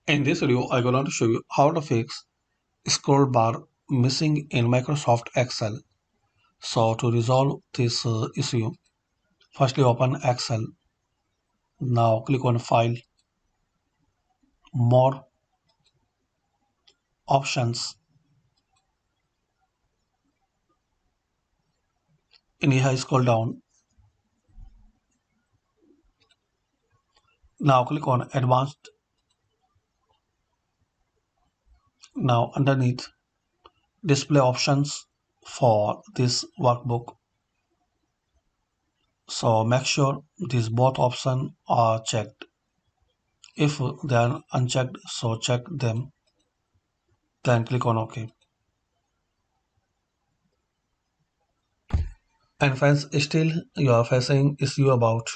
In this video, I'm going to show you how to fix scroll bar missing in Microsoft Excel. So to resolve this issue, firstly open Excel. Now click on File, More, Options. In here, scroll down. Now click on Advanced. Now underneath, Display Options for this workbook. So make sure these both options are checked. If they are unchecked, so check them. Then click on OK. And friends, still you are facing issue about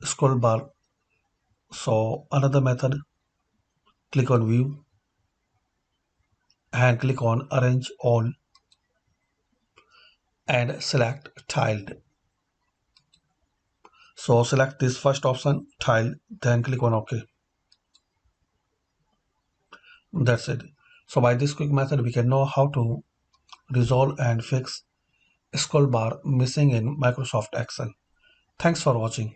scroll bar. So another method, click on View and click on Arrange All and select Tiled. So select this first option, Tiled, then click on OK. That's it. So by this quick method, we can know how to resolve and fix scroll bar missing in Microsoft Excel. Thanks for watching.